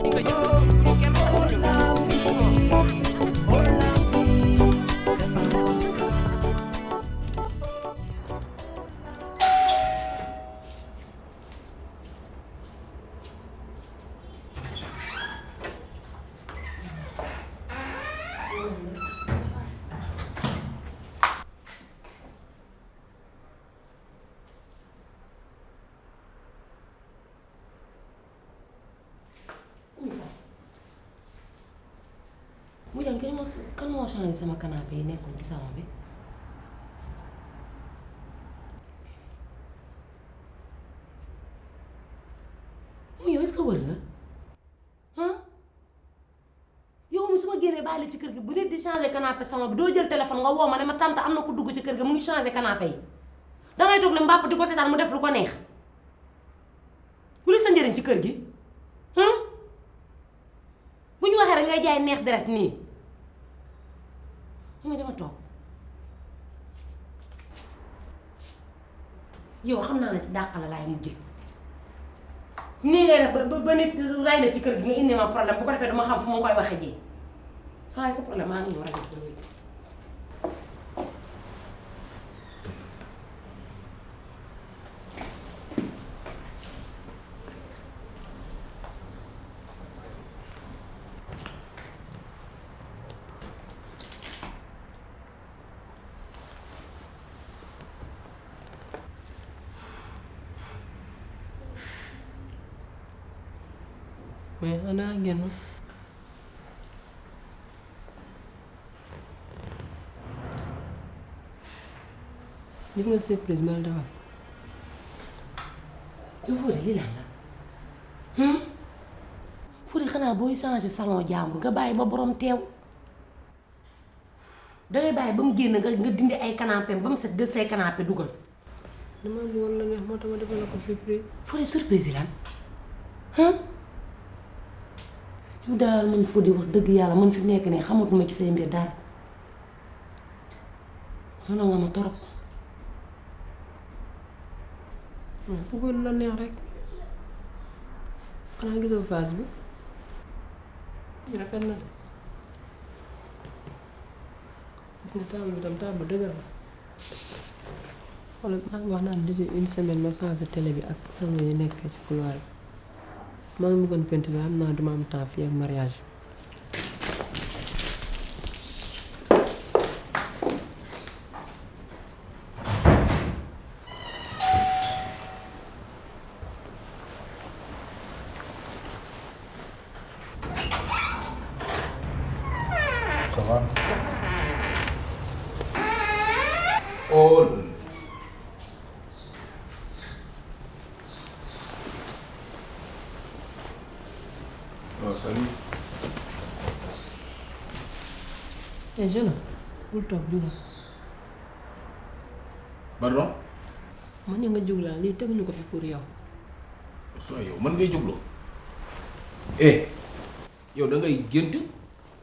nga jënd kenn mu jàng kan moo changé sama canapé yi nekkoon ci salon bi mu yow est-ce que wër nga ah yow mi su ma génnee bàyyi la ci kër gi bu nit di changé canapé salon bi doo jël téléphone nga woo ma ne ma tante am na ku dugg ci kër gi mu ngi changé canapé yi dangay toog ne mbàpp di ko seetaan mu def lu ko neex lu sa njëriñ ci kër gi bu ñu waxee rek ngay jaay neex deret nii ma dama toog yow xam naa ne ci dàq la laay mujjee nii ngay def ba nit ray la ci kër gi nga indi ma problème bu ko defee dama xam fu ma koy waxee ji saa yi sa problème maa ngi ñëw rek ko léegi mais xanaa génn gis nga surprise ma la defal yow Fodé lii lan la Fodé xanaa booy changé salon jàmbur nga bàyyi ba borom teew dangay bàyyi ba mu génn nga dindi ay canapé ba mu set de say canapé dugal dama bëggoon la neex moo tax ma defal la ko surprise Fodé surprise yi lan yow daal man Fodé wax dëgg yàlla man fi nekk ne xamatuma ci say mbir daal sonal nga ma torop bëggoon la neex rek xanaa gisoo face bi rafet na de gis nga table bi tam table dëgër la wala maa ngi wax naan déjà une semaine ma changé télé bi ak salon yi nekk fee ci couloir bi maa ngi bëggoon peinture xam naa duma am temps fii ak mariage ça va. Oh. Oh, salut. eh jeune bul toog jugal Pardon. man ni nga jug laa lii teguñu ko fi pour yow soo yow man ngay jógloo. Eh. yow da ngay gént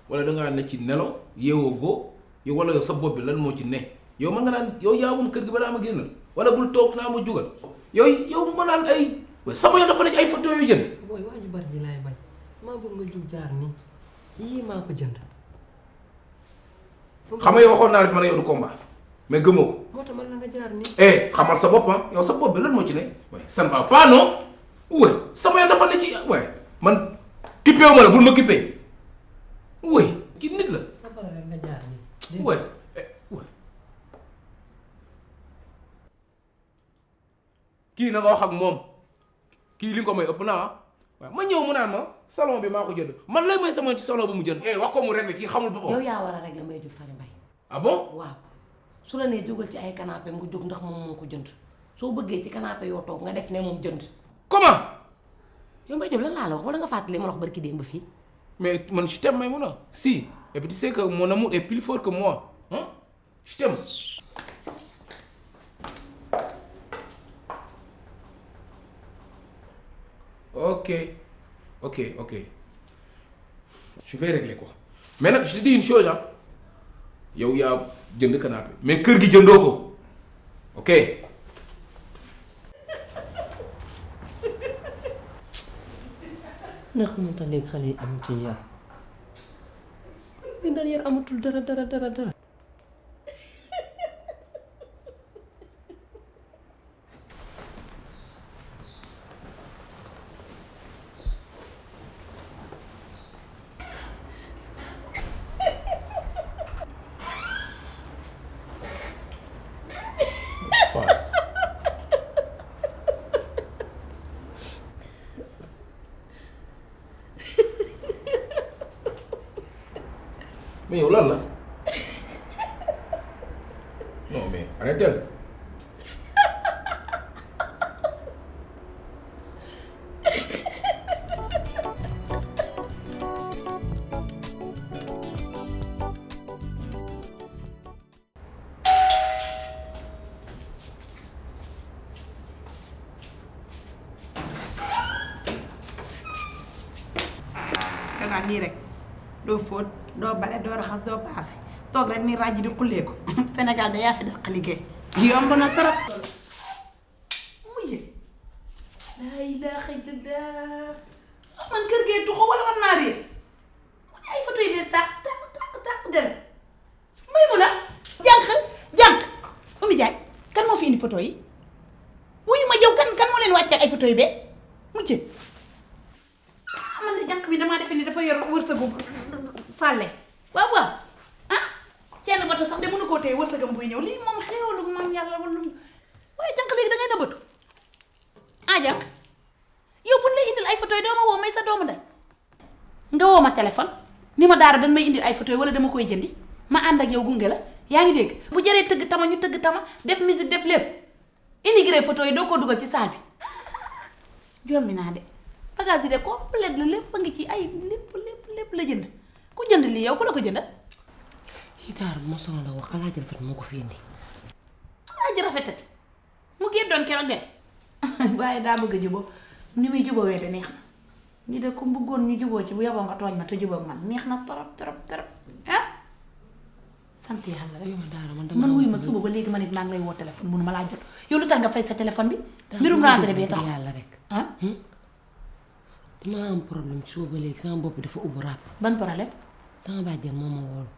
wala da ngaa ne ci nelaw yeewoo goo yow wala yow sa bopp bi lan moo ci ne yow ma nga naan yow yaa moom kër gi ba daa ma génn wala bul toog naa ma jugal yow ma naan ay sama yoon dafa ne ci ay photo yu jënd. booy waa ju bari ji laay bañ maa bëgg nga jug jaar nii yii maa ko jënd xam nga yow waxoon naa def ma ne yow du combat mais gëmoo ko. moo tax man la nga jaar nii eh xamal sa bopp ah yow sa bopp bi lan moo ci ne waaye ça ne va pas non ouais sama yoon dafa ne ci waaye man kippé wu ma la bul ma kippé oui kii nit la sa bara rek nga jaar nii ouais ouais kii na nga wax ak moom kii li nga ko may ëpp naa waaw ma ñëw mu naan ma salon bi maa ko jënd man lay may sama ci salon bi mu jënd eh wax ko mu rek kii xamul boppam. yow yaa war a régler Mbaye Diop Fary Mbaye ah bon waaw su la nee jógal ci ay canapé nga jóg ndax moom moo ko jënd soo bëggee ci canapé yoo toog nga def ne moom jënd comment. yow Mbaye Diop lan laa la wax wala nga fàttali ma la wax barki démb fii mais man je t'aime Maïmouna si et puis tu sais que mon amour est plus fort que moi hein je t'aime. ok je vais régler quoi mais nag je te dis une chose ah yow yaa jënd canapé mais kër gi jëndoo ko ok. xanaa xamul tax léegi xale yi am ci yar li daal yar amatul dara. mais yow lan la non mais arrêtez. gannaaw nii rek doo fóot doo bale doo raxas doo paase toog rek ni ràjj di xulleeku Sénégal da yaa fi daq liggéey yomb na trop mujje laa ilaaha illallaah man kër gee tuxu wala man maa réer mu ne ay photo yu bees tàq dele may mu la jànq Oumy Diagne kan moo fi indi photo yi wuyu ma jëw kan moo leen wàccee ay photo yu bees mujje man de jànq bi damaa defe ni dafa yor wërsëgu fàlle waaw kenn bata sax de mënu koo téye wërsëgam buy ñëw lii moom xéewalu moom yàlla wala waaye jànq léegi da ngay nëbbatu jànq yow buñ lay indil ay photo yi doo ma woo may sa doomu ndey nga woo ma téléphone ni ma daara dañ may indil ay photo yi wala dama koy jëndi ma ànd ak yow gunge la yaa ngi dégg bu jëree tëgg tama ñu tëgg tama def musique def lépp immigré photo yi doo ko dugal ci saal bi jommi naa de bagage yi de complète la lépp a ngi ci ay lépp la jënd ku jënd lii yow ku la ko jëndal yi daar bu ma soxla la wax alaaji rafet moo ko fi indi alaaji rafetati mu génn doon keroog dem waaye daa bëgg a jubóo ni muy jubóowee de neex na ñi de ku bëggoon ñu jubóo ci bu yaboo nga tooñ ma te jubóo man neex na trop ah sant yàlla rek yow ma daara man wuyu ma suba ba léegi ma nit maa ngi lay woo téléphone mënu ma laa jot yow lu tax nga fay sa téléphone bi mbirum rentrée bi tax yàlla rek ah dama am problème ci suba ba léegi sama bopp dafa ubbu ràpp ban problème sama bàjjen moo ma woolu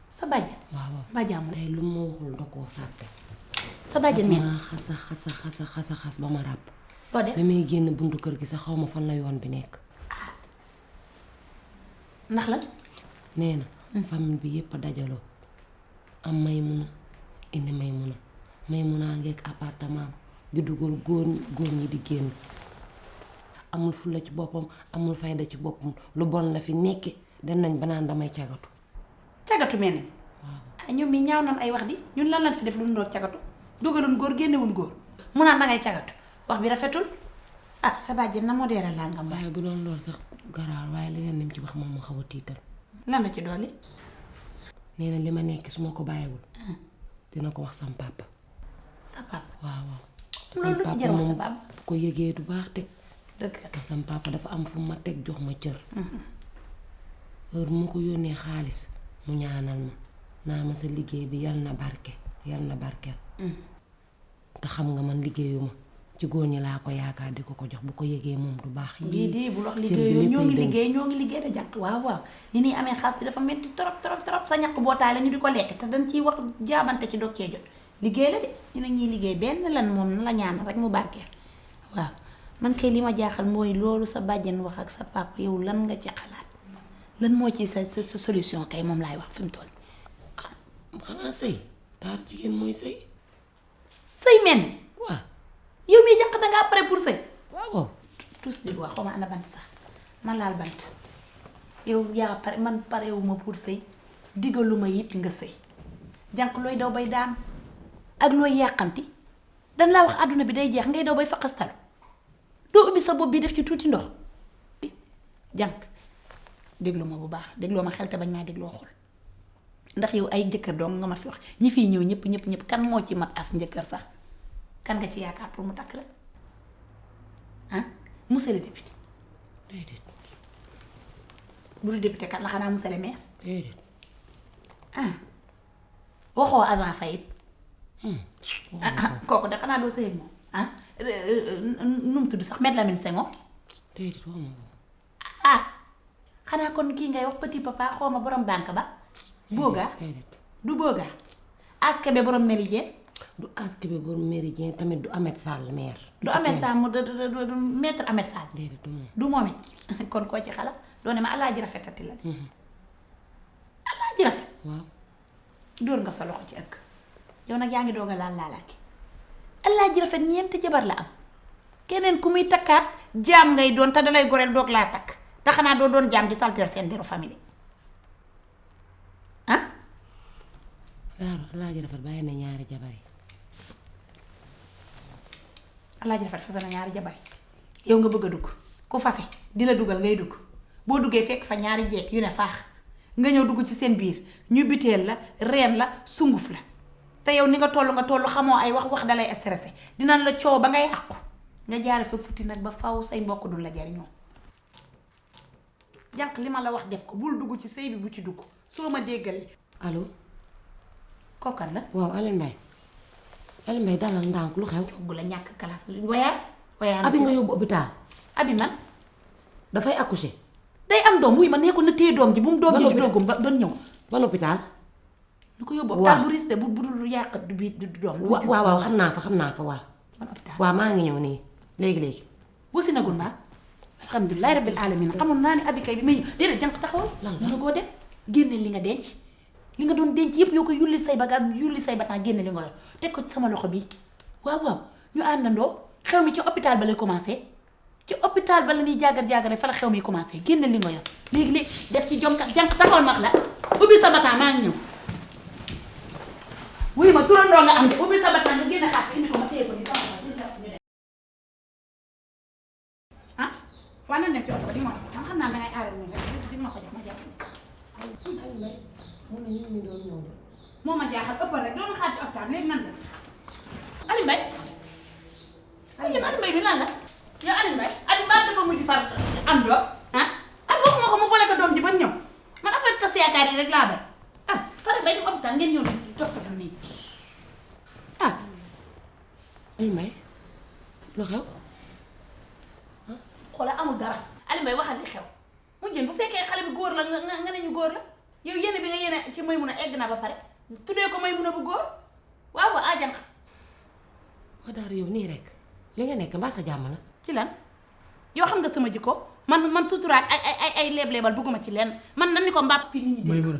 sa bàjjen waaw bàjjaamu tey lu ma waxul da koo fàtte sa bàjjen meen maa xasa ba ma ràpp loo def damay génn buntu kër gi sax xaw ma fan la yoon bi nekk ndax lan nee na famille bi yépp a dajaloo am Maymuna indi Maymuna ngeeg appartement di dugal góor ñi di génn amul fulla ci boppam amul fayda ci boppam lu bon la fi nekke dem nañ ba naan damay cagatu mel ni waaw ñoom mi ñaaw nan ay wax di ñun lan lañ fi def lu ñu doon cagatu dugalun góor génnewun góor mu naan dangay cagatu wax bi rafetul sa bàjjen na modéré laa nga waaye bu doon loolu sax garaal waaye leneen lim ci wax moom ma xaw a tiital lan la ci dolli nee na li ma nekk su ma ko bàyyiwul dina ko wax sam papa sa papa waaw loolu lu ci jar wax sa papa ko yëgee du baax de dëgg la sam papa dafa am fu ma teg jox ma cër heure bu ma ko yónnee xaalis mu ñaanal ma naa ma sa liggéey bi yal na barkeel te xam nga man liggéeyuma ci góor ñi laa ko yaakaar di ko jox bu ko yëgee moom du baax di bul wax liggéey ñoo ngi liggéey da jànq waaw li nii amee xaas bi dafa metti trop sa ñàkk bootaay la ñu di ko lekk te dañ ciy wax jaabante ci dog cee jot liggéey la de ñu ne ñuy liggéey benn lan moom na la ñaan rek mu barkeel waaw man kay li ma jaaxal mooy loolu sa bàjjen wax ak sa papa yow lan nga ci xalaat lan moo ci sa solution kay moom laay wax fi mu toll xanaa sëy taaru jigéen mooy sëy mel ni waaw yow mii jànq dangaa pare pour sëy waaw tous di wax xaw ma ana bant sax man laal bant yow yaa pare man parewuma pour sëy digaluma it nga sëy jànq looy daw bay daan ak looy yàqanti dan laa wax àdduna bi day jeex ngay daw bay faqastalu doo ubbi sa bopp bi def ci tuuti ndox jànq déglu ma bu baax dégloo ma xel te bañ maa dégloo xol ndax yow ay jëkkër dong nga ma fi wax ñi fiy ñëw ñëpp kan moo ci mat as njëkkër sax kan nga ci yaakaar pour mu takk la monsieur le député déedéet bu dul député kan la xanaa monsieur le maire déedéet waxoo agent Fayit kooku de xanaa doo sëy ak moom nu mu tudd sax Me Lamine Senghor déedéet wax ma ko xanaa kon kii ngay wax petit papa xaw ma borom banque ba booga du booga askebe borom méridien du askebe borom méridien tamit du Ahmed Sall maire du Ahmed Sall mu du maître Ahmed Sall déedéet du moom du moom it kon koo ci xala doone ma alaaji rafetati la de alaaji rafet waaw dóor nga sa loxo ci ëkk yow nag yaa ngi doog a laal laalaaki alaaji rafet ñeenti jabar la am keneen ku muy takkaat jaam ngay doon te dalay goreel doog laa takk te xanaa doo doon jaam di salteer seen deru famille ah Daaru alaaji rafet bàyyi na ñaari jabar yi alaaji rafet fase na ñaari jabar yi yow nga bëgg a dugg ku fase di la dugal ngay dugg boo duggee fekk fa ñaari jeeg yu ne faax nga ñëw dugg ci seen biir ñu biteel la reen la sunguf la te yow ni nga toll xamoo ay wax dalay stressé dinañ la coow ba nga yàqu nga jaare fa futti nag ba faw say mbokk duñ la jariñoo jànq li ma la wax def ko bul dugg ci sëy bi bu ci dugg soo ma déggalee allo kookan la waaw Aline Mbaye dalal ndànk lu xew bu la ñàkk classe wayaan abi nga yóbbu hôpital abi man dafay accoucher day am doom wuy ma nee ko na téye doom ji bu mu doom ji judoogum ba ñëw ban hôpital ñu ko yóbbu hôpital bu risque bu dul yàq du doom waaw xam naa fa waaw ban hôpital waaw maa ngi ñëw nii léegi wasi nagul mbaa alhamdulilahi rabbil alamin xamoon naa ne abi kay bi may ñëw déedéet jànq taxawal mën a koo dem génne li nga denc li nga doon denc yëpp yoo ko yulli say bagage yulli say bataan génne li nga yor teg ko ci sama loxo bi waaw ñu àndandoo xew mi ci hôpital ba lay commencé ci hôpital ba la ñuy jaagar fa la xew mi commencé génne li nga yor léegi def ci jom kat jànq taxawal max la ubbi sa bataan maa ngi ñëw wuy ma turandoo nga am de ubbi sa bataan nga génne xaas indi ko ma téye ko ni sama ah waa na dem ci oto ba di ma ko xam naa dangay aaral nii rek di ma ko jox ma jàpp moo ma jaaxal ëppal rek doon xaar ci hôpital léegi nan la Aline Mbaye Aline Mbaye bi lan la yow Aline Mbaye Aline Mbaye dafa mujj far am doom ah ak waxuma ko mu boole ko doom ji ba ñëw man affaire tas yaakaar yi rek laa bay ah pare bay dem hôpital ngeen ñëw toppatoo nii ah Aline Mbaye lu xew xoolal amul dara Aline Mbaye waxal li xew mu jën bu fekkee xale bi góor la nga ne ñu góor la yow yéene bi nga yéene ci Maymuna egg na ba pare tuddee ko Maymuna bu góor waaw ajanq waa Daara yow nii rek li nga nekk mbaa sa jàmm la ci lan yow xam nga sama jikko man suturaak ay leeb-leebal bugguma ci lenn man nan ni ko mbàpp fii nit ñi dégg Maymuna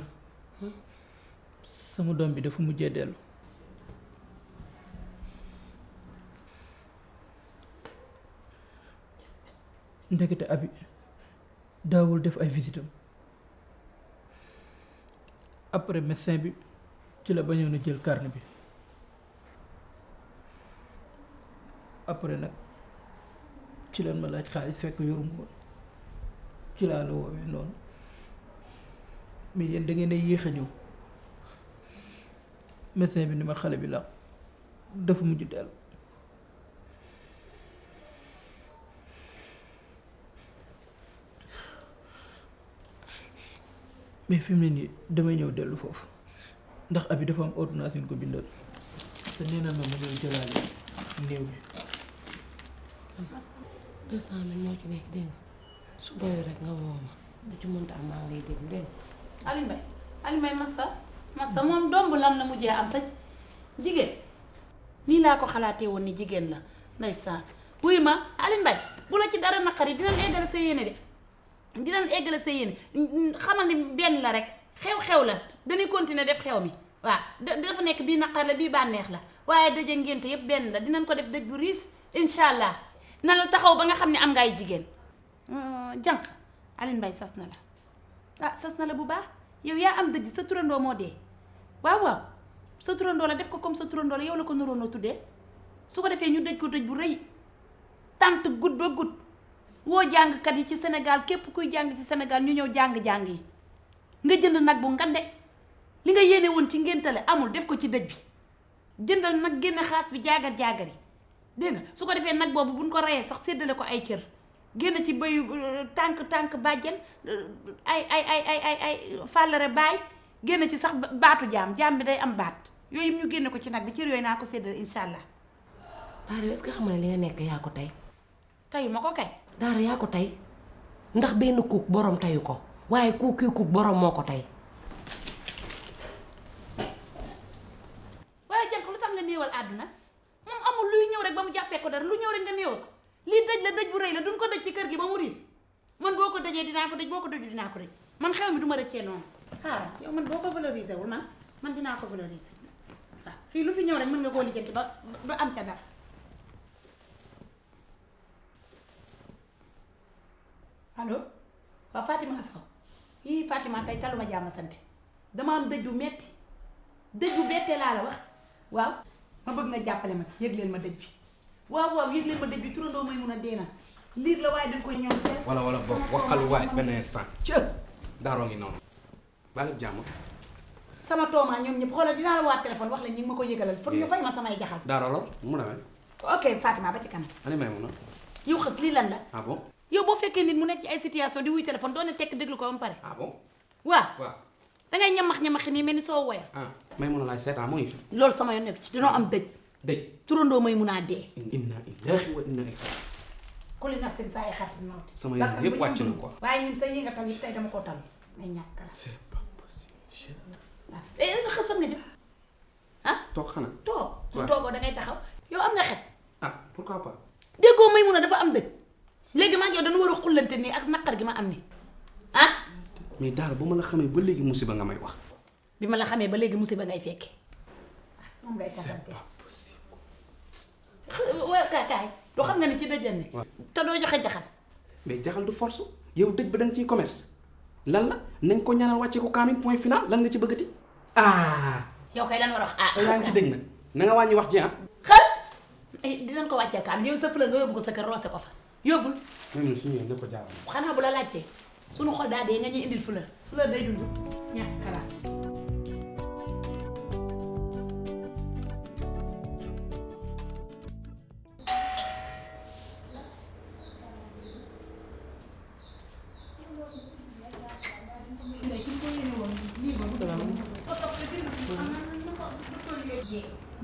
sama doom bi dafa mujjee dellu ndekete abi daawul def ay visitam après médecin bi ci la bañoon a jël carnet bi après nag ci lan ma laaj xaalis fekk yoruma woon ci laa la woowee noonu mais yéen da ngeen a yéex a ñëw médecin bi ni ma xale bi la dafa mujj dellu mais fi mu ne nii damay ñëw dellu foofu ndax abi dafa am ordonnance yu ko bindal te nee na ma ñëw jëlaale néew bi 200 000 moo ci nekk dégg nga su doyoo rek nga woo ma lu ci mënta am maa ngi lay déglu dégg nga Aline Mbaye massa moom doom bu lan la mujjee am sa jigéen nii laa ko xalaatee woon ni jigéen la ndeysaan wuy ma Aline Mbaye bu la ci dara naqari dinañ eggale sa yéene de dinañ eggale sa yéene xamal ni benn la rek xew-xew la dañuy continuer def xew mi waaw dafa nekk bii naqar la bii bànneex la waaye dëje ngénte yépp benn la dinañ ko def dëj bu riis incha allah na la taxaw ba nga xam ne am ngay jigéen jànq Aline Mbaye sas na la sas na la bu baax yow yaa am dëj sa turandoo moo dee waaw sa turandoo la def ko comme sa turandoo la yow la ko nuroonoo tuddee su ko defee ñu dëj ko dëj bu rëy tant gud ba gud woo jàngkat yi ci Sénégal képp kuy jàng ci Sénégal ñu ñëw jàng-jàng yi nga jënd nag bu ngande li nga yéene woon ci ngéntale amul def ko ci dëj bi jëndal nag génne xaas bi jaagar yi dégg nga su ko defee nag boobu buñ ko reyee sax séddale ko ay cër génn ci bayu tànk bàjjen ay fàllare baay génn ci sax baatu jaam bi day am baat yooyu ñu génne ko ci nag bi cër yooyu naa ko séddale insha allah. Daara est-ce que xam nga ne li nga nekk yaa ko tey tayu ma ko kay Daara yaa ko tey ndax benn kuuk borom tayu ko waaye kooku borom moo ko tey. waaye jànq lu tax nga néewal àdduna moom amul luy ñëw rek ba mu jàppee ko dara lu ñëw rek nga néewal ko lii dëj la dëj bu rëy la duñ ko dëj ci kër gi ba mu riis man boo ko dëjee dinaa ko dëj boo ko dëjee dinaa ko dëj man xew mi du ma rëccee noonu xaaral yow man boo ko valoriser wul man dinaa ko valoriser waaw fii lu fi ñëw rek mën nga koo lijjanti ba am ca dara. allo waaw Fatima Sow yii Fatima tey taluma jàmm sante dama am dëj bu metti dëj bu bettee laa la wax waaw ma bëgg nga jàppale ma ci yëg leen ma dëj bi waaw yëg leen ma dëj bi turandoo may mun a dee na liir la waaye dañ koy ñoom seen wala boobu waxal waay benn instant ca daaroo ngi noonu baa ngi jàmm sama toomaa ñoom ñëpp xoolal dinaa la waat téléphone wax la ñi ngi ma ko yëgalal pour ñu fay ma samay jaxal daaroo la mu demee ok Fatima ba ci kanam ani may mun a yow xës lii lan la ah bon yow boo fekkee nit mu nekk ci ay situation di wuy téléphone doo ne tekk déglu ko ba mu pare ah bon waaw dangay ñamax nii mel ni soo woya ah may mun a laay seetaan mu ngi fi loolu sama yoon nekk ci dañoo am dëj dëj turandoo may mun a dee inna lillahi wa inna ilayhi kuli na seen saa yi xarit nawti sama yoon yëpp wàcc na quoi waaye ñun sa yi nga tal yi tey dama koo tal may ñàkk kara c'est pas possible waaw xës fan nga jëm ah toog xanaa toog lu toogoo dangay taxaw yow am nga xet ah pourquoi pas déggoo may mun a dafa am dëj léegi maa ngi yow dañu war a xullante nii ak naqar gi ma am nii ah mais daal ba ma la xamee ba léegi musiba nga may wax bi ma la xamee ba léegi musiba ngay fekke moom ngay taxante pas possible waaw kaay doo xam nga ni ci dëjën ni te doo joxe jaxal mais jaxal du force yow dëj ba da nga ciy commerce lan la nañ ko ñaanal wàcce ko kaamin point final lan nga ci bëggati ah yow kay lan war a wax ah yaa ngi ci dëj nag na nga wàññi wax ji ah xës dinañ ko wàcceel kaamin yow sa fleur nga yóbbu ko sa kër roose ko fa yóbbul même suñu yéen ko jaaral xanaa bu la laajtee suñu xol daa dee nga ñuy indil fleur day dund ñàkk xalaat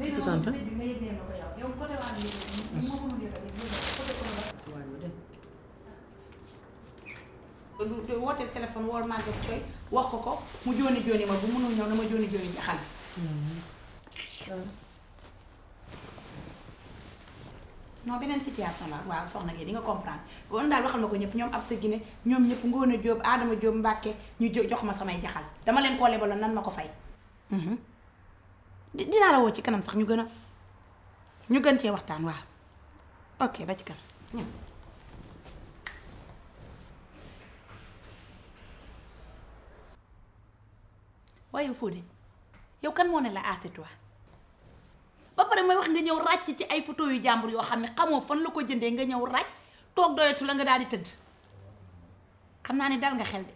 sa tante woote téléphone wool Maguette Coy wax ko mu jooni jooni ma bu mënul ñëw na ma jooni jooni jaxal non beneen situation la waaw soxna gi di nga comprendre woon daal waxal ma ko ñëpp ñoom ab sa Guinée ñoom ñëpp Ngoone Jóob Adama Jóob Mbàkke ñu jox ma samay jaxal dama leen koo lebaloon nan ma ko fay dinaa la woo ci kanam sax ñu gën cee waxtaan waaw ok ba ci kanam ñëw waaye Fodé yow kan moo ne la assieds-toi ba pare may wax nga ñëw ràcc ci ay photo yu jàmbur yoo xam ne xamoo fan la ko jëndee nga ñëw ràcc toog doyatu la nga daal di tëdd xam naa ne dal nga xel de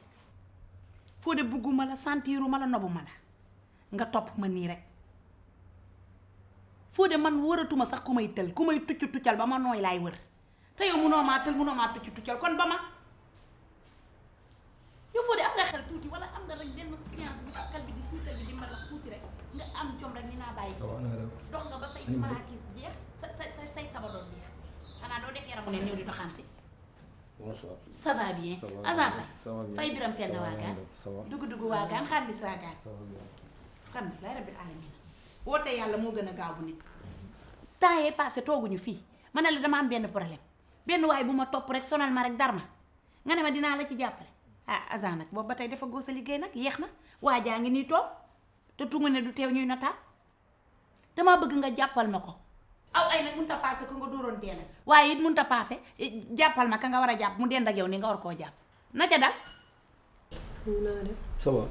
Fodé bugguma la sentiruma la nobuma la nga topp ma nii rek Fodé man wëratuma sax ku may tël ku may tuccal ba ma nooy laay wër te yow munoo maa tël munoo maa tuccal kon ba ma yow Fodé am nga xel tuuti wala am nga rek benn science bu sa xel bi di tuutal bi di ma wax tuuti rek nga am jom rek ni naa bàyyi ko dox nga ba say maraakis jeex say sabadoon jeex xanaa doo def yaramu ne ñëw di doxaan si bonsoir. ça va bien avant fay biram penda waagaan dugg waagaan xaalis waagaan alhamdulilah rabbil alamin woote yàlla moo gën a gaaw bu nit temps yee passé tooguñu fii ma ne la dama am benn problème benn waaye bu ma topp rek sonal ma rek dar ma nga ne ma dinaa la ci jàppale ah agent nag boobu ba tey dafa góos a liggéey nag yeex na waa jaa ngi nii toog te tungu ne du teew ñuy nataal damaa bëgg nga jàppal ma ko aw ay nag mënut a paase ko nga dóoroon dee nag waaye it mënut a paase jàppal ma ka nga war a jàpp mu dend ak yow ni nga war koo jàpp na ca dal ça va.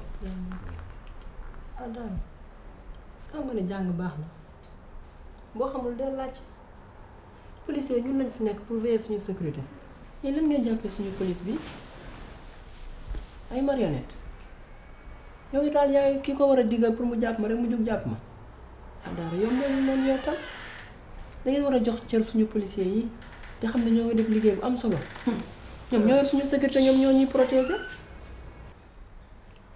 ah daal est-ce que xam nga ne jàng baax na boo xamul del laaj policier ñun lañ fi nekk pour veiller suñu sécurité mais lan ngeen jàppee suñu police bi ay marionnette yow daal yaay ki ko war a diggal pour mu jàpp ma rek mu jóg jàpp ma ah daal yombal noonu yow tam da ngeen war a jox cër suñu policier yi te xam ne ñoo ngi def liggéey bu am solo ñoom ñoo yor suñu sécurité ñoom ñoo ñuy protéger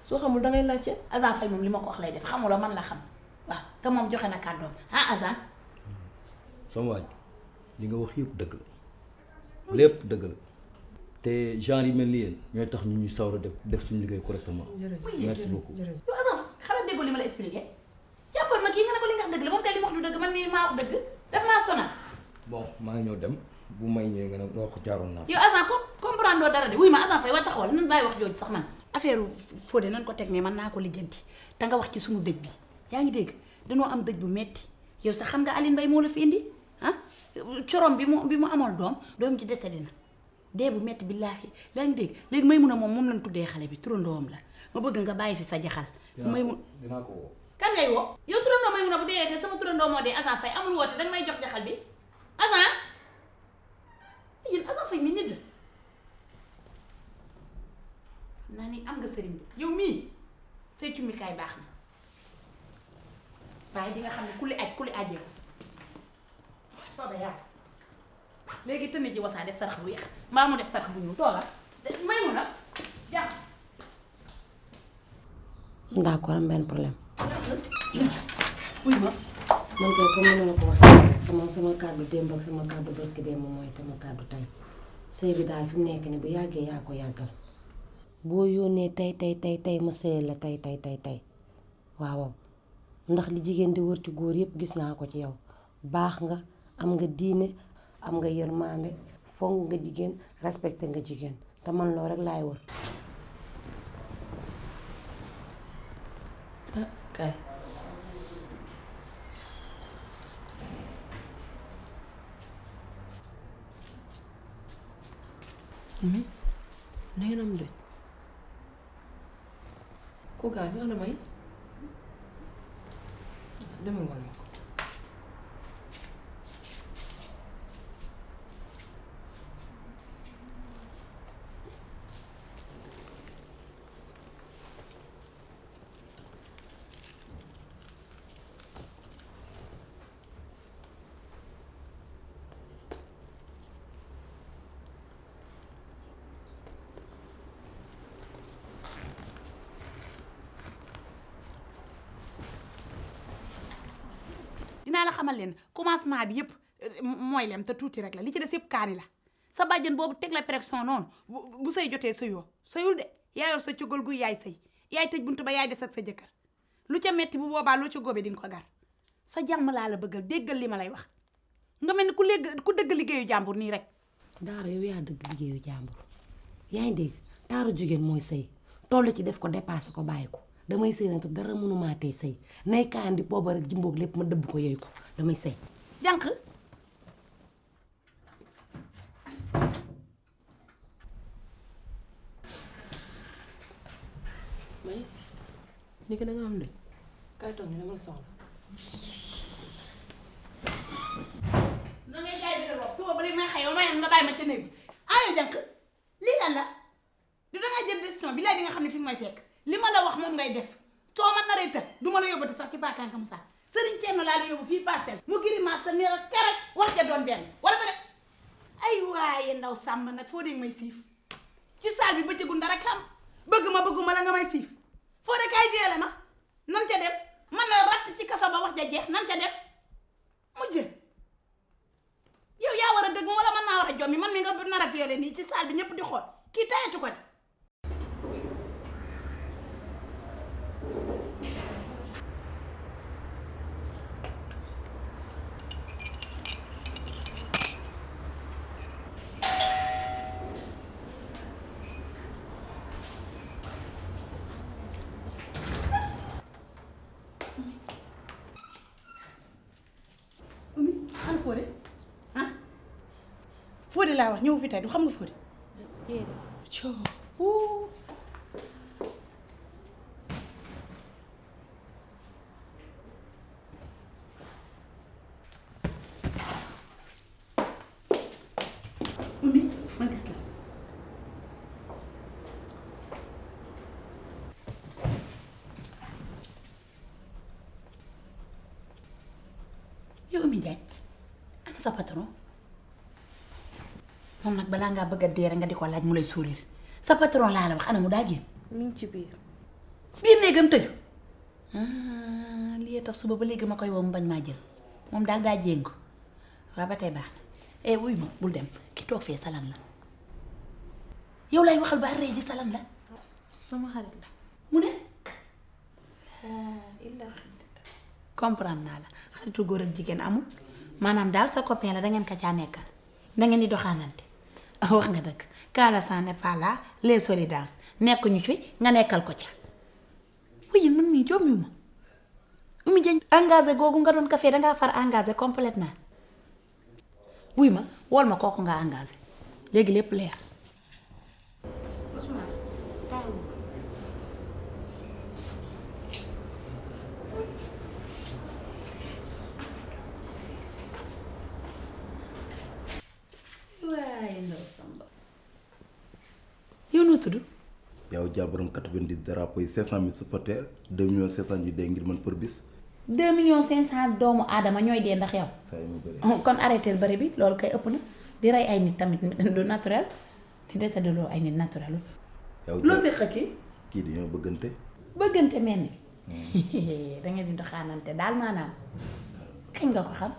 soo xamul dangay laajte. agent Faye moom li ma ko wax lay def xamuloo man la xam waaw te moom joxe na kàddoom ah agent sama waaj li nga wax yëpp dëgg la lépp dëgg la te genre yi mel ni yéen ñooy tax ñu sawar a def suñu liggéey correctement. merci beaucoup. yow Azaf xanaa déggoo li ma la expliqué jàppal ma kii nga ne ko li nga wax dëgg la moom kay li ma wax du dëgg man mii maa wax dëgg daf maa sonal. bon maa ngi ñëw dem bu may ñëwee nga wax ko jaaroon naa. yow Azaf comprendre doo dara de wuy ma Azaf fay war taxawal nan bàyyi wax jooju sax man. affaire Fodé nan ko teg ne man naa ko lijjanti te nga wax ci suñu dëj bi yaa ngi dégg danoo am dëj bu metti yow sax xam nga Aline Mbaye moo la fi indi ah corom bi mu amoon doom ci décédé na dee bu metti billaahi yaa ngi dégg léegi may mun a moom lañ tuddee xale bi turandoom la ma bëgg nga bàyyi fi sa jaxal may mun dinaa ko woo. kan ngay woo yow turandoo may mun a bu dee ke sama turandoo moo dee Azan Faye amul woote danga may jox jaxal bi Azan yéen Azan Faye mi nit la naa ni am nga sëriñ bi yow mii say cummikaay baax na waaye di nga xam ne ku li ajee ko soobee yàlla léegi tënne ji wasaa def sarax bu weex mbaa mu def sarax bu ñuul toogal may mun a jàpp d'accord am benn problème. wuy ma man kay comme ni ma la ko waxee sama kàddu démb ak sama kàddu barki démb mooy sama kàddu tey sëy bi daal fi mu nekk ni bu yàggee yaa ko yàggal boo yónnee tey ma sëyal la tey waaw ndax li jigéen di wër ci góor yépp gis naa ko ci yow baax nga am nga diine am nga yërmande fonk nga jigéen respecté nga jigéen te man loo rek laay wër. ah kay na ngeen am dëj ku gaañu ana may demal woon ma ko dinaa la xamal leen commencement bi yëpp mooy lem te tuuti rek la li ci des yëpp kaani la sa bàjjen boobu teg la pression noonu bu sëy jotee sëyul de yaa yor sa cëggal gu yaay sëy yaay tëj buntu ba yaay des ak sa jëkkër lu ca metti bu boobaa loo ca góobee di nga ko gar sa jàmm laa la bëggal déggal li ma lay wax nga mel ni ku dëgg liggéeyu jàmbur nii rek. Daara yow yaa dëgg liggéeyu jàmbur yaa ngi dégg taaru jigéen mooy sëy toll ci def ko dépassé ko bàyyi ko damay sëy nag te dara mënumaa tey sëy nay kaan di poobar ak jimboog lépp ma dëbb ko yooyu ko damay sëy. jànq may ni ko da nga am dëj kay toog ni dama la soxla na ngay jaay dëgër bopp suba ba li may xëy ma nga bàyyi ma ca néeg bi ayo jànq lii lan la du dangaa jël décision bi laa di nga xam ne fi nga may fekk li ma la wax moom ngay def soo ma naree të du ma la yóbbati sax ci Pakaanka Moussa Serigne Thierno laa la yóbbu fii Parcelles mu giri maas sa ne la karak wax ja doon benn wala danga ay waaye ndaw sàmb nag foo dee may siif ci saal bi bëccëgu dara kam bëgg ma bëgguma la nga may siif foo de kaay jeele ma nan ca dem man na ratt ci kaso ba wax ja jeex nan ca dem mu jël yow yaa war a dëgg ma wala man naa war a jommi man mi nga nar a violé nii ci saal bi ñëpp di xool kii tayatu ko de ana Fodé ah Fodé laa wax ñëw fi tey du xam nga Fodé coo Oumy ma gis la yow Oumy Diagne ana sa patron moom nag balaa ngaa bëgg a dee rek nga di ko laaj mu lay sourire sa patron laa la wax ana mu daa génn mi ngi ci biir néegam tëju lii tax suba ba léegi ma koy woo mu bañ maa jël moom daal daa jéngu waaw ba tey baax na wuy ma bul dem ki toog fee salan la yow lay waxal ba rëy ji salam la sama xarit la. mu ne illa comprendre naa la xaritu góor ak jigéen amul maanaam daal sa copain la da ngeen ka caa nekkal da ngeen di doxaanante wax nga dëgg Kala ça n'est pas là les solidances nekkuñu ci nga nekkal ko ca wuy man mii jommiwu ma Oumy Diagne engagé googu nga doon café dangaa far engagé complètement wuy ma wool ma kooku nga engagé léegi lépp leer waaye ndaw Samba yow noo tudd yow jàbbaram 90 drapeaux yi 500 000 supporters 2 millions 500 ñu dee ngir mën pour bis 2 millions 500 doomu aadama ñooy dee ndax yow saa yu mu bëri kon arrêté bari bi loolu kay ëpp na di rey ay nit tamit du naturel di décédé loo ay nit naturel yow loo séq kii dañoo bëggante bëggante mel ni da ngeen di doxaanante daal maanaam kañ nga ko xam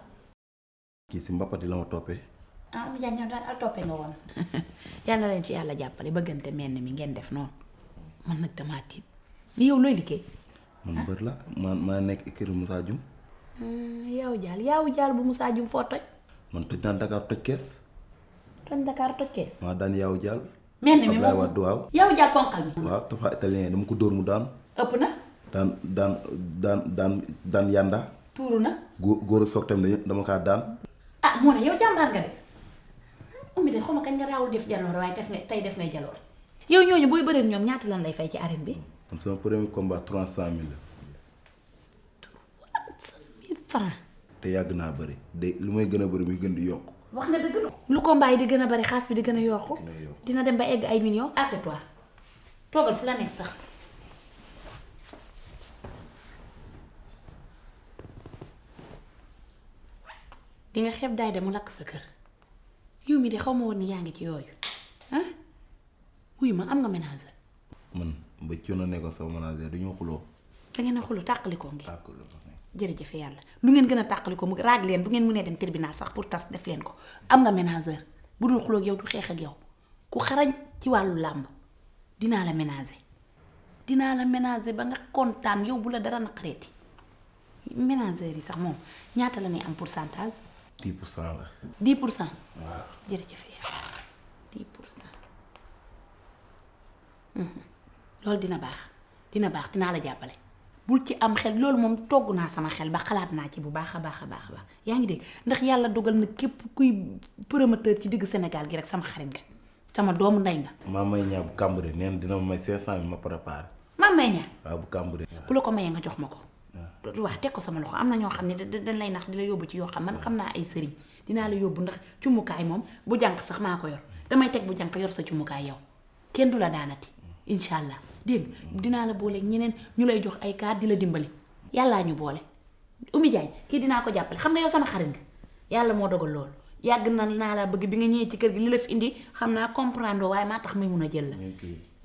kii si mbappat yi la ma toppee ah Oumy Diagne ñoom daal al toppee nga woon yàlla leen ci yàlla jàppale bëggante mel ni mi ngeen def noonu man nag damaa tiit ni yow looy liggéey man mbër la maa nekk écurie Moussa Dioum yaawu jaal bu Moussa Dioum foo toj man toj naa Dakar toj kees toj Dakar toj kees maa daan yaawu jaal mel ni mi Ablaye moom Wade waaw yaawu jaal ponkal mi waaw tafa italien dama ko dóor mu daan ëpp na daan yanda tuuru na góor a soog tamit dama kaa daan ah moo ne yow jàmbaar nga def Oumy de xaw ma kañ nga raawul def jaloore waaye def nga tey def ngay jaloore yow ñooñu booy bëree ñoom ñaata lan lay fay ci arène bi man sama premier combat 300 000 la 1000 francs te yàgg naa bëri de lu may gën a bëri muy gën di yokk wax nga dëgg lu combat yi di gën a bari xaas bi di gën a yokku dina dem ba egg ay millions assieds-toi toogal fu la nekk sax di nga xeeb daay de mu lakk sa kër yow mi de xaw ma woon ni yaa ngi ci yooyu ah wuy ma am nga ménageur man ba coono nekkoon sama manager du ñu xuloo da ngeen a xulu tàqalikoo ngeen jërëjëf yàlla lu ngeen gën a tàqalikoo mu raag leen bu ngeen mënee dem tribunal sax pour tas def leen ko am nga ménageur bu dul xuloo ak yow du xeex ak yow ku xarañ ci wàllu làmb dinaa la ménager ba nga kontaan yow bu la dara naqareeti ménageur yi sax moom ñaata la ñuy am pourcentage 10% la 10%. waaw jërëjëf yàlla 10%. loolu dina baax dinaa la jàppale bul ci am xel loolu moom togg naa sama xel ba xalaat naa ci bu baax a baax yaa ngi dégg ndax yàlla dogal na képp kuy promoteur ci digg Sénégal gi rek sama xarit nga sama doomu ndey nga. maa may ñaa bu Cambérène nee na dina ma may 500 000 ma préparé. maa may ñaa waaw bu Cambérène. bu la ko mayee nga jox ma ko. waaw teg ko sama loxo am na ñoo xam ne dañ lay nax di la yóbbu ci yoo xam man xam naa ay sëriñ dinaa la yóbbu ndax cumukaay moom bu jànq sax maa ko yor damay teg bu jànq yor sa cumukaay yow kenn du la daanati incha allah dégg dinaa la boole ñeneen ñu lay jox ay kaar di la dimbali yàllaa ñu boole. Oumy Diagne kii dinaa ko jàppale xam nga yow sama xarit nga yàlla moo dogal loolu yàgg na naa laa bëgg bi nga ñëwee ci kër gi li la fi indi xam naa comprendre waaye maa tax may mun a jël la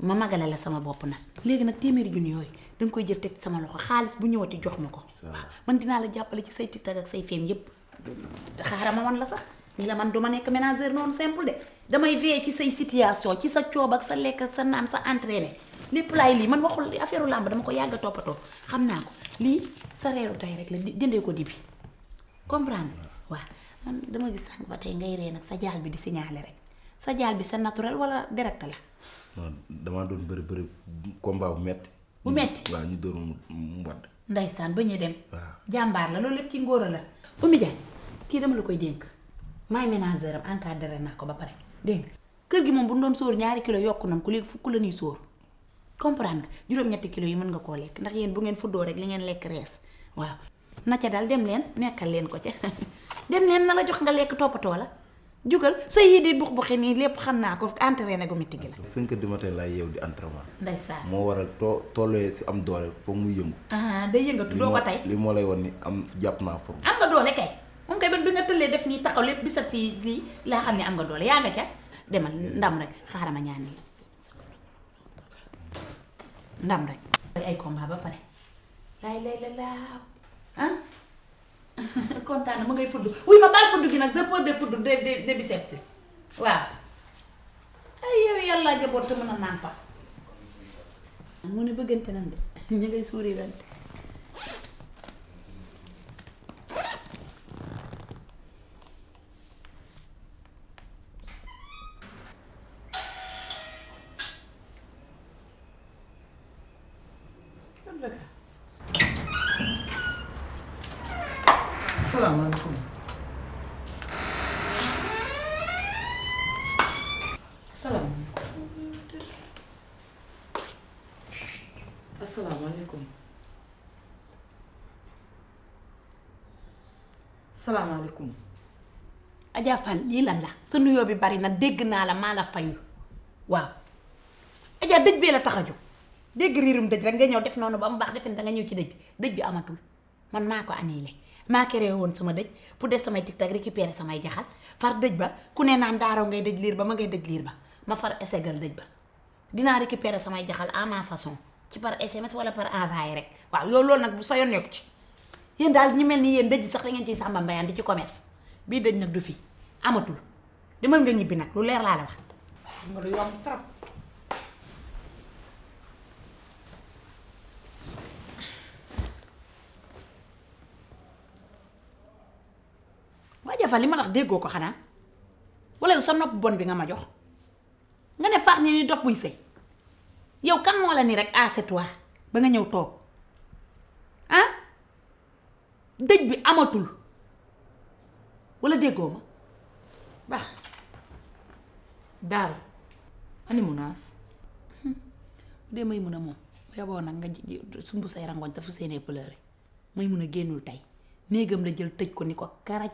ma magale la sama bopp nag léegi nag téeméeri junni yooyu danga koy jël teg sama loxo xaalis bu ñëwati jox ma ko waaw man dinaa la jàppale ci say TikTok ak say feem yépp xaaral ma wan la sax ni la man duma nekk ménageur noonu simple de damay veiller ci say situation ci sa coob ak sa lekk ak sa naan sa entraîné lépp laay lii man waxul affaire làmb dama ko yàgg a toppatoo xam naa ko lii sa reeru tey rek la jëndee ko dibi comprendre waaw man dama gis sànq ba tey ngay ree nag sa jaal bi di signaler rek sa jaal bi sa naturel wala direct la non damaa doon bëri combat bu metti bu metti waaw ñu doon mu wadd ndeysaan ba ñu dem waaw jàmbaar la loolu lépp ci ngóora la Oumy Diagne kii dama la koy dénk maay ménageur am encadré naa ko ba pare dégg kër gi moom bu ñu doon sóor 2 kilos yokku nañ ko léegi fukk la ñuy sóor comprendre nga juróom-ñetti kilos yi mën nga koo lekk ndax yéen bu ngeen fuddoo rek li ngeen lekk rees waaw na ca daal dem leen nekkal leen ko ca dem leen na la jox nga lekk toppatoo la jugal sa yii di bux buxi nii lépp xam naa ko entraîné gu métti gi la 5 heures du matin laay yeew di entraînement ndeysaan moo waral tollee si am doole foog muy yëngu day yëngatu doo ko tey li moo lay wan ni am jàpp naa foog am nga doole kay moom kay bi nga tëllee def nii taxaw lépp bisab si lii laa xam ne am nga doole yaa nga ca demal ndam rek xaaral ma ñaan la ndam rek ay combat ba pare laay la laaw ah kontaan na ma ngay fudd wuy ma baal fudd gi nag sa peur de fudd de biceps waaw ay yow yàlla teel laa jaboot te mën a nàmpal. mu ne bëggante nan de ñu ngay suurirante. salaamaaleykum. asalaamaaleykum. salaamaaleykum. Adja Fall lii lan la sa nuyoo bi bari na dégg naa la maa la fayul waaw Adja dëj bee la tax a jóg dégg riirum dëj rek nga ñëw def noonu ba mu baax defe ne danga ñëw ci dëj bi amatul man maa ko annulé maa créé woon sama dëj pour def samay TikTok récupérer samay jaxal far dëj ba ku ne naan daaraw ngay dëj liir ba ma ngay dëj liir ba ma far esegal dëj ba dinaa récupérer samay jaxal à ma façon ci par SMS wala par envoyé rek waaw yow loolu nag bu sa yoon nekku ci yéen daal ñu mel ni yéen dëj sax da ngeen ciy sàmba mbayaan di ci commerce bii dëj nag du fi amatul demal nga ñibbi nag lu leer laa la wax nga du yomb trop. waa Adja Fall li ma la wax déggoo ko xanaa wala yow sa nopp bon bi nga ma jox nga ne faax ñi ni dof buy sëy yow kan moo la ni rek c'est toi ba nga ñëw toog ah dëj bi amatul wala déggoo ma baax daaru ani munaas. bu dee may mun a moom yoboo nag nga sumb say rangoñ dafa seenee pleurer may mun a génnul tey néegam la jël tëj ko ni ko karaj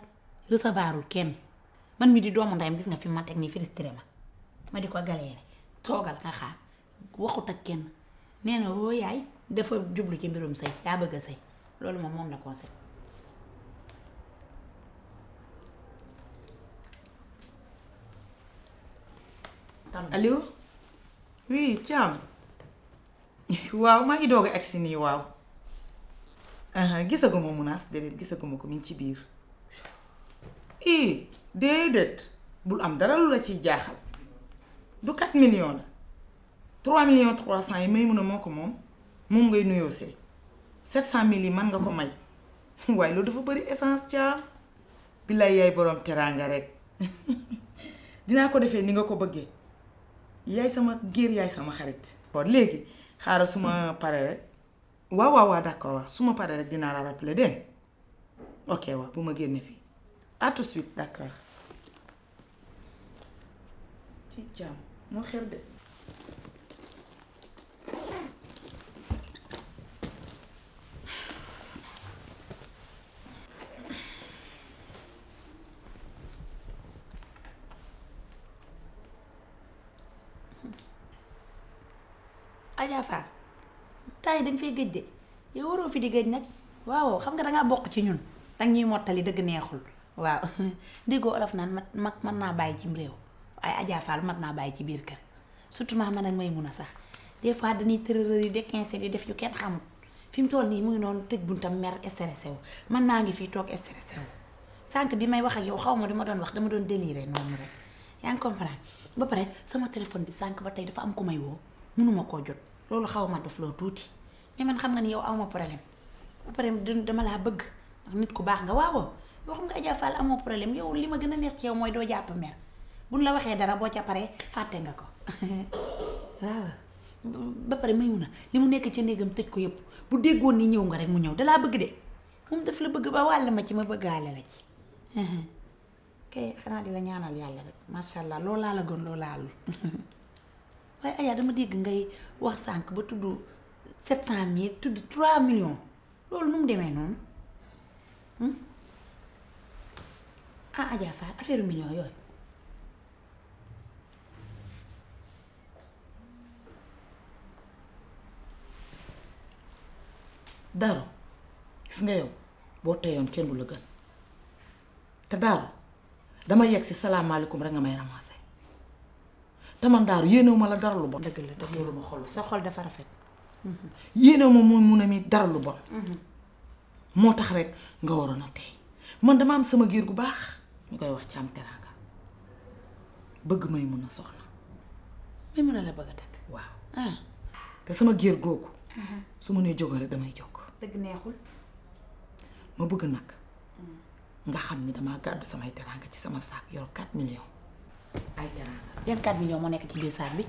recevoirul kenn man mi di doomu ndeyam gis nga fi ma teg nii frustré ma di ko galéré toogal nga xaar waxut ak kenn nee na woo yaay dafa jublu ci mbirum sëy daa bëgg a sëy loolu moom la concept. Aliou oui Thiam waaw maa ngi doog a agsi nii waaw gisaguma munaas déedéet gisaguma ko mi ngi ci biir déedéet bul am dara lu la ciy jaaxal du 4 millions la 3 millions 300 yi may mun a moo ko moom ngay nuyoo see 700 000 yi man nga ko may waaye loolu dafa bëri essence Thiam billaay yaay boroom teraanga rek dinaa ko defee ni nga ko bëggee yaay sama géer yaay sama xarit bon léegi xaaral su ma paree rek waaw d'accord waaw su ma paree rek dinaa la rappeler dégg ok waaw bu ma génne fii à tout de suite d'accord ci jàmm moo xew de Adja Fall tay dañ fay gëj de yow waroo fi di gëj nag waaw xam nga dangaa bokk ci ñun danga ñuy mottali dëgg neexul waaw déggoo olof naan mag mën naa bàyyi cim réew waaye Adja Fall mat naa bàyyi ci biir kër surtout man ak may mun a sax des fois dañuy tërërër yi déquincé di def yu kenn xamul fi mu toll nii mu ngi noonu tëj buntam mer stressé wu man naa ngi fii toog stressé wu sànq bi may wax ak yow xaw ma dama doon wax dama doon déliré noonu rek yaa ngi comprendre ba pare sama téléphone bi sànq ba tey dafa am ku may woo mënuma koo jot loolu xaw ma def loo tuuti mais man xam nga ni yow awma problème ba pare dama laa bëgg ndax nit ku baax nga waawoo yoo xam nga Adja Fall amoo problème yow li ma gën a neex ci yow mooy doo jàpp mer buñ la waxee dara boo ca paree fàtte nga ko waaw ba pare may mun a li mu nekk ci néegam tëj ko yëpp bu déggoon ni ñëw nga rek mu ñëw dalaa bëgg de moom daf la bëgg ba wàll ma ci ma bëggaale la ci kay xanaa di la ñaanal yàlla rek macha allah loolu laa la gën loolu laalul waaye Adja dama dégg ngay wax sànq ba tudd 700 000 tudd 3 millions loolu nu mu demee noonu Adja Fall affaire millions yooyu Daaru gis nga yow boo teyoon kenn du la gën te Daaru dama yegg si salaamaaleykum rek nga may ramassé te man Daaru yéenewuma la dara lu bon. dëgg la dëgg loolu ma xol sa xol dafa rafet. yéenewuma moom mun a mi dara lu bon. moo tax rek nga waroon a tey man dama am sama giir gu baax ñu koy wax Thiam Teranga bëgg may mun a soxna. li mën a la bëgg a takk. waaw ah te sama géer googu su ma nee jóg rek damay jóg. dëgg neexul. ma bëgg nag nga xam ni damaa gàddu samay teraanga ci sama saak yor 4 millions ay teraanga. yan 4 millions moo nekk ci biir saak bi.